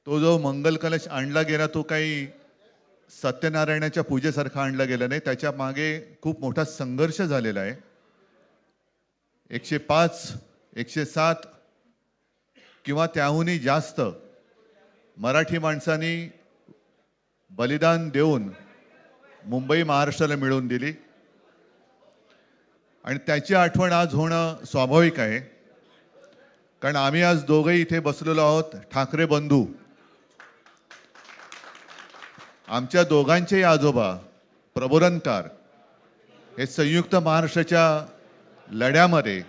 तो जो मंगल कलश आणला गेला तो काही सत्यनारायणाच्या पूजेसारखा आणला गेला नाही, त्याच्या मागे खूप मोठा संघर्ष झालेला आहे. 105, 107 किंवा त्याहूनही जास्त मराठी माणसांनी बलिदान देऊन मुंबई महाराष्ट्राला मिळवून दिली आणि त्याची आठवण आज होणं स्वाभाविक आहे. कारण आम्ही आज दोघेही इथे बसलेलो आहोत, ठाकरे बंधू. आमच्या दोघांचेही आजोबा प्रबोधनकार हे संयुक्त महाराष्ट्राच्या लढ्यामध्ये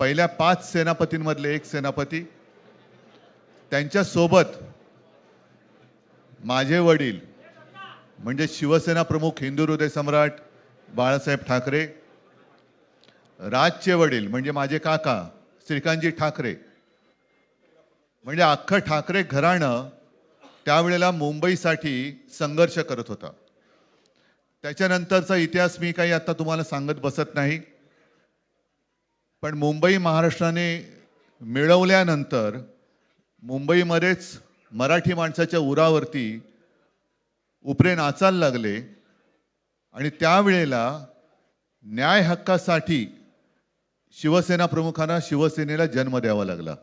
पहिल्या 5 सेनापतींमधले एक सेनापती. त्यांच्यासोबत माझे वडील म्हणजे शिवसेना प्रमुख हिंदू हृदय सम्राट बाळासाहेब ठाकरे, राजचे वडील म्हणजे माझे काका श्रीकांतजी ठाकरे, म्हणजे अख्खं ठाकरे घराणं त्यावेळेला मुंबईसाठी संघर्ष करत होता. त्याच्यानंतरचा इतिहास मी काही आता तुम्हाला सांगत बसत नाही. पण मुंबई महाराष्ट्राने मिळवल्यानंतर मुंबईमध्येच मराठी माणसाच्या उरावरती उपरे नाचायला लागले आणि त्यावेळेला न्याय हक्कासाठी शिवसेना प्रमुखांना शिवसेनेला जन्म द्यावा लागला.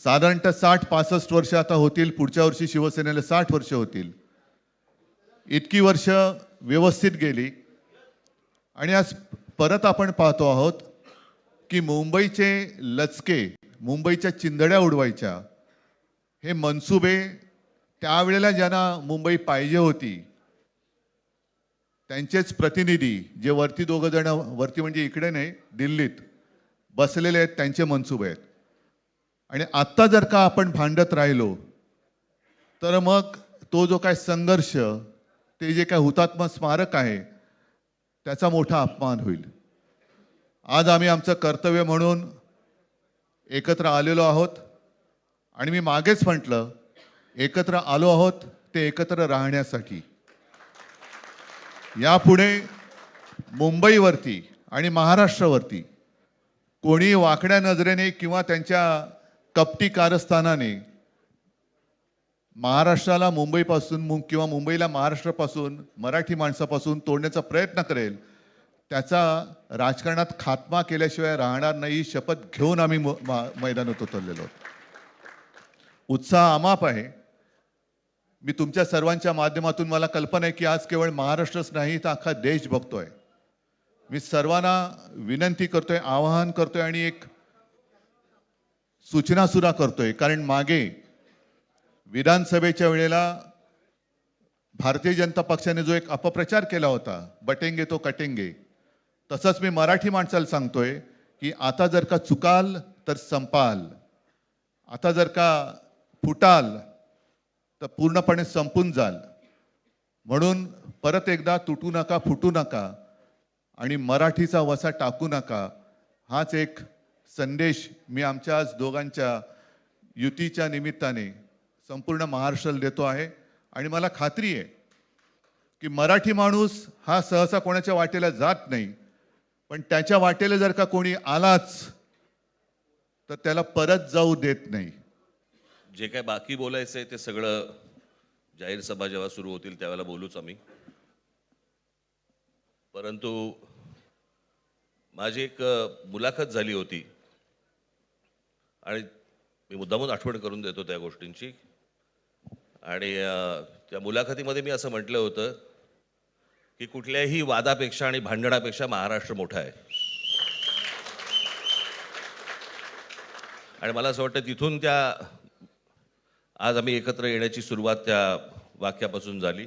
साधारणतः 60-65 वर्ष आता होतील, पुढच्या वर्षी शिवसेनेला 60 वर्ष होतील. इतकी वर्ष व्यवस्थित गेली आणि आज परत आपण पाहतो आहोत की मुंबईचे लचके, मुंबईच्या चिंधड्या उडवायच्या हे मनसुबे त्यावेळेला ज्यांना मुंबई पाहिजे होती त्यांचेच प्रतिनिधी, जे वरती दोघं जण, वरती म्हणजे इकडे नाही दिल्लीत बसलेले आहेत, त्यांचे मनसुबे आहेत. आणि आत्ता जर का आपण भांडत राहिलो तर मग तो जो काय संघर्ष, ते जे काय हुतात्मा स्मारक आहे त्याचा मोठा अपमान होईल. आज आम्ही आमचं कर्तव्य म्हणून एकत्र आलेलो आहोत आणि मी मागेच म्हटलं एकत्र आलो आहोत ते एकत्र राहण्यासाठी. यापुढे मुंबईवरती आणि महाराष्ट्रावरती कोणी वाकड्या नजरेने किंवा त्यांच्या कपटी कारस्थानाने महाराष्ट्राला मुंबईपासून किंवा मुंबईला महाराष्ट्रापासून, मराठी माणसापासून तोडण्याचा प्रयत्न करेल, त्याचा राजकारणात खात्मा केल्याशिवाय राहणार नाही. शपथ घेऊन आम्ही मैदानात उतरलेलो आहोत. उत्साह अमाप आहे. मी तुमच्या सर्वांच्या माध्यमातून, मला कल्पना आहे की आज केवळ महाराष्ट्रच नाही तर अख्खा देश बघतोय. मी सर्वांना विनंती करतोय, आवाहन करतोय आणि एक सूचना सुद्धा करतोय. कारण मागे विधानसभेच्या वेळेला भारतीय जनता पक्षाने जो एक अपप्रचार केला होता, बटेंगे तो कटेंगे, तसंच मी मराठी माणसाला सांगतोय की आता जर का चुकाल तर संपाल, आता जर का फुटाल तर पूर्णपणे संपून जाल. म्हणून परत एकदा तुटू नका, फुटू नका आणि मराठीचा वसा टाकू नका, हाच एक संदेश मी आमच्या आज दोघांच्या युतीच्या निमित्ताने संपूर्ण महाराष्ट्राला देतो आहे. आणि मला खात्री आहे की मराठी माणूस हा सहसा कोणाच्या वाटेला जात नाही, पण त्याच्या वाटेला जर का कोणी आलाच तर त्याला परत जाऊ देत नाही. जे काय बाकी बोलायचं आहे ते सगळं जाहीर सभा जेव्हा सुरू होतील त्यावेळेला बोलूच आम्ही. परंतु माझी एक मुलाखत झाली होती आणि मी मुद्दामून आठवण करून देतो त्या गोष्टींची. आणि त्या मुलाखतीमध्ये मी असं म्हटलं होतं की कुठल्याही वादापेक्षा आणि भांडणापेक्षा महाराष्ट्र मोठा आहे. आणि मला असं वाटतं तिथून त्या आज आम्ही एकत्र येण्याची सुरुवात त्या वाक्यापासून झाली.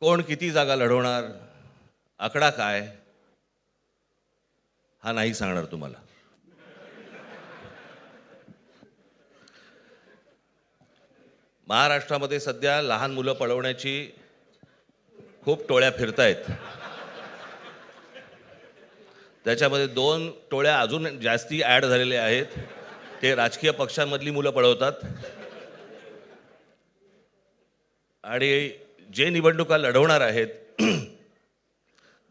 कोण किती जागा लढवणार, आकडा काय, हा नाही सांगणार तुम्हाला. महाराष्ट्रामध्ये सध्या लहान मुलं पळवण्याची खूप टोळ्या फिरतायत. त्याच्यामध्ये 2 टोळ्या अजून जास्ती ॲड झालेल्या आहेत. ते राजकीय पक्षांमधली मुलं पळवतात आणि जे निवडणुका लढवणार आहेत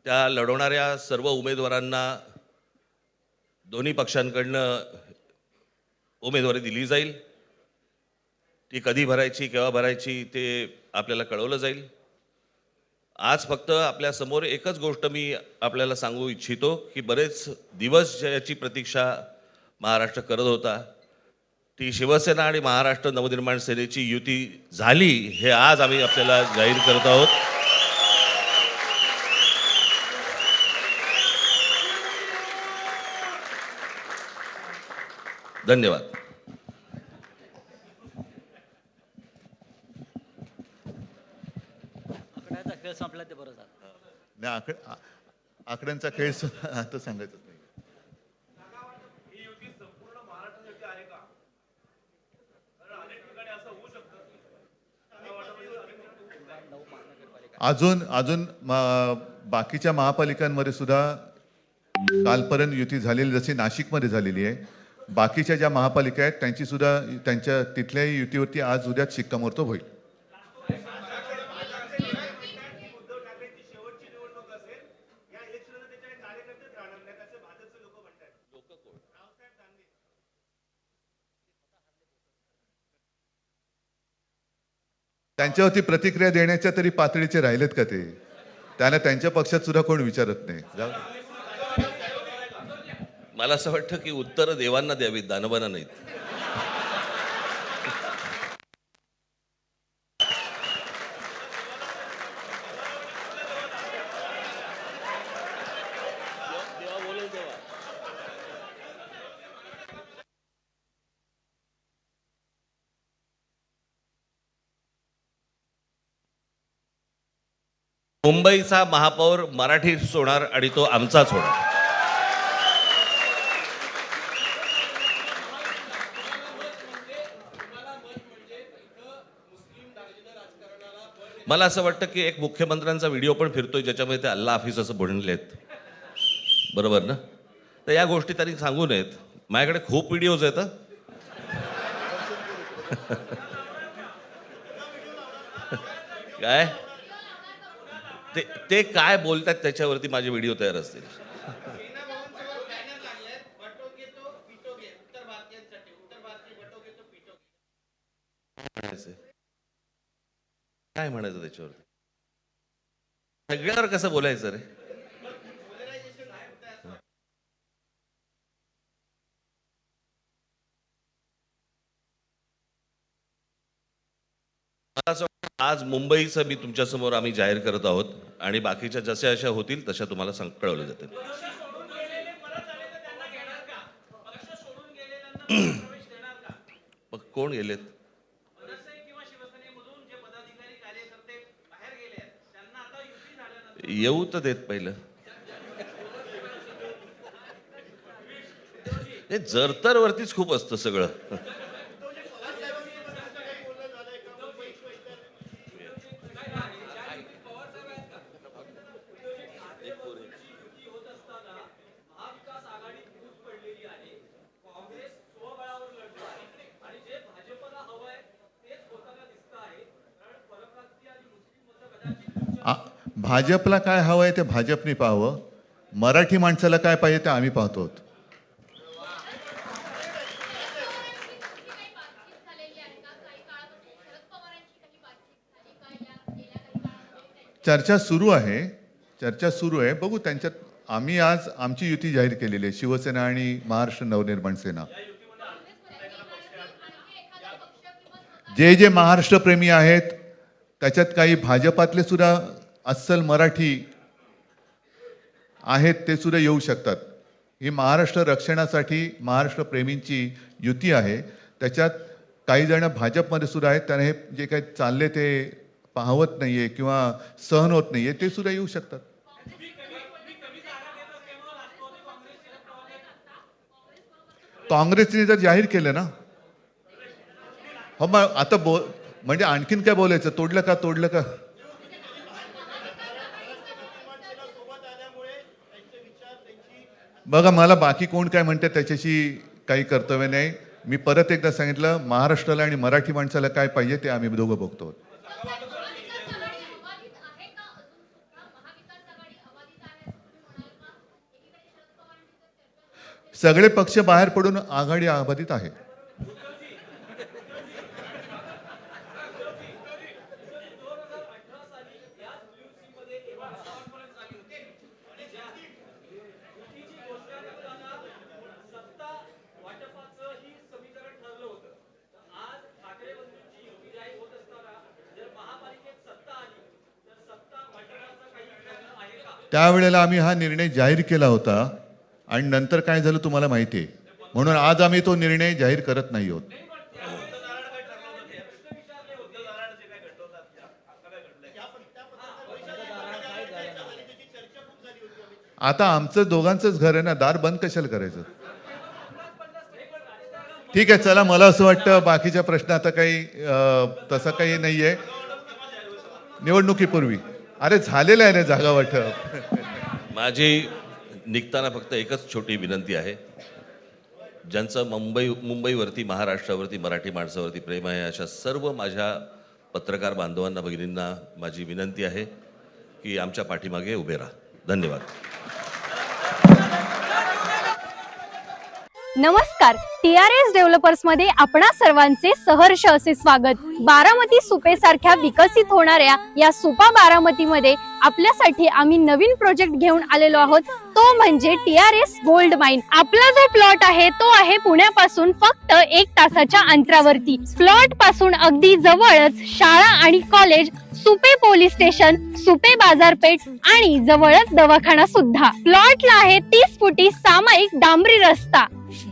त्या लढवणाऱ्या सर्व उमेदवारांना दोन्ही पक्षांकडनं उमेदवारी दिली जाईल. ती कधी भरायची, केव्हा भरायची ते आपल्याला कळवलं जाईल. आज फक्त आपल्या समोर एकच गोष्ट मी आपल्याला सांगू इच्छितो की बरेच दिवस याची प्रतीक्षा महाराष्ट्र करत होता. ती शिवसेना आणि महाराष्ट्र नवनिर्माण सेनेची युती झाली हे आज आम्ही आपल्याला जाहीर करत आहोत. धन्यवाद. आकड्याचा खेळ संपला ते बरं झालं. नाही आकड्यांचा खेळ आता सांगायचं नाही. अजून अजून बाकीच्या महापालिकांमध्ये सुद्धा कालपर्यंत युती झालेली जशी नाशिकमध्ये झालेली आहे, बाकीच्या ज्या महापालिका आहेत त्यांची सुद्धा त्यांच्या तिथल्याही युतीवरती आज उद्याच शिक्कामोर्तब होईल. त्यांच्यावरती प्रतिक्रिया देण्याच्या तरी पातळीचे राहिलेत का ते? त्यांना त्यांच्या पक्षात सुद्धा कोण विचारत नाही. जाऊ दे. मला असं वाटतं की उत्तरं देवांना द्यावीत, दानवांना नाहीत. मुंबईचा महापौर मराठीच होणार आणि तो आमचाच होणार. मला असं वाटतं की एक मुख्यमंत्र्यांचा व्हिडिओ पण फिरतोय ज्याच्यामध्ये ते अल्ला हाफिज असं म्हणलेत, बरोबर ना? तर या गोष्टी त्यांनी सांगू नयेत. माझ्याकडे खूप व्हिडिओज आहेत. काय ते काय बोलतात त्याच्यावरती माझे व्हिडिओ तयार असतील. काय म्हणायचं त्याच्यावरती? सगळ्यावर कसं बोलायचं रे? मला असं वाटतं आज मुंबईचं मी तुमच्यासमोर आम्ही जाहीर करत आहोत आणि बाकीच्या जशा अशा होतील तशा तुम्हाला कळवलं जातील. मग कोण गेलेत? येऊ तर देत पहिलं. हे जरतर वरतीच खूप असतं सगळं. भाजपला काय हवं आहे ते भाजपने पाहावं. मराठी माणसाला काय पाहिजे ते आम्ही पाहतो. चर्चा सुरू आहे. चर्चा सुरू आहे. बघू त्यांच्यात. आम्ही आज आमची युती जाहीर केलेली आहे, शिवसेना आणि महाराष्ट्र नवनिर्माण सेना. जे जे महाराष्ट्र प्रेमी आहेत त्याच्यात काही भाजपातले सुद्धा अस्सल मराठी आहेत, ते सुद्धा येऊ शकतात. ही महाराष्ट्र रक्षणासाठी महाराष्ट्र प्रेमींची युती आहे. त्याच्यात काही जण भाजपमध्ये सुद्धा आहेत, त्यांना हे जे काही चालले ते पाहवत नाहीये किंवा सहन होत नाहीये, ते सुद्धा येऊ शकतात. काँग्रेसने जर जाहीर केलं ना, हो मग आता म्हणजे आणखीन काय बोलायचं? तोडलं का तोडलं का? बघा, मला बाकी कोण काय म्हणते त्याच्याशी काही कर्तव्य नाही. मी परत एकदा सांगितलं, महाराष्ट्राला आणि मराठी माणसाला काय पाहिजे ते आम्ही दोघं बघतो. सगळे पक्ष बाहेर पडून आघाडी आबाधित आहे. त्यावेळेला आम्ही हा निर्णय जाहीर केला होता आणि नंतर काय झालं तुम्हाला माहिती आहे. म्हणून आज आम्ही तो निर्णय जाहीर करत नाही आहोत. आता आमचं दोघांचंच घर आहे ना, दार बंद कशाला करायचं. ठीक आहे, चला. मला असं वाटतं बाकीच्या प्रश्न आता काही तसं काही नाहीये. निवडणुकीपूर्वी अरे झालेलं आहे ना जागा वाटप. माझी निघताना फक्त एकच छोटी विनंती आहे. ज्यांचं मुंबईवरती, महाराष्ट्रावरती, मराठी माणसावरती प्रेम आहे, अशा सर्व माझ्या पत्रकार बांधवांना, भगिनींना माझी विनंती आहे की आमच्या पाठीमागे उभे राहा. धन्यवाद. नमस्कार. TRS डेव्हलपर्स मध्ये आपणा सर्वांचे सहर्ष असे स्वागत. बारामती सुपे सारख्या विकसित होणाऱ्या या सुपा बारामती मध्ये आपल्यासाठी आम्ही नवीन प्रोजेक्ट घेऊन आलेलो आहोत. तो म्हणजे TRS गोल्ड माइन. आपला जो प्लॉट आहे तो आहे पुण्यापासून फक्त 1 तासाच्या अंतरावरती. प्लॉट पासून अगदी जवळच शाळा आणि college, Supe police station, Supe बाजारपेठ आणि जवळच दवाखाना सुद्धा. प्लॉटला आहे 30 फुटी सामायिक डांबरी रस्ता.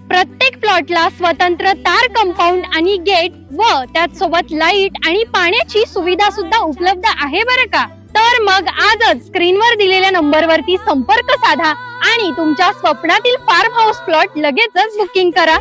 प्रत्येक प्लॉटला स्वतंत्र तार कंपाऊंड आणि गेट व त्याच सोबत लाईट आणि पाण्याची सुविधा सुद्धा उपलब्ध आहे बरं का. तर मग आजच स्क्रीनवर दिलेल्या नंबरवरती संपर्क साधा आणि तुमच्या स्वप्नातील फार्म हाऊस प्लॉट लगेचच बुकिंग करा.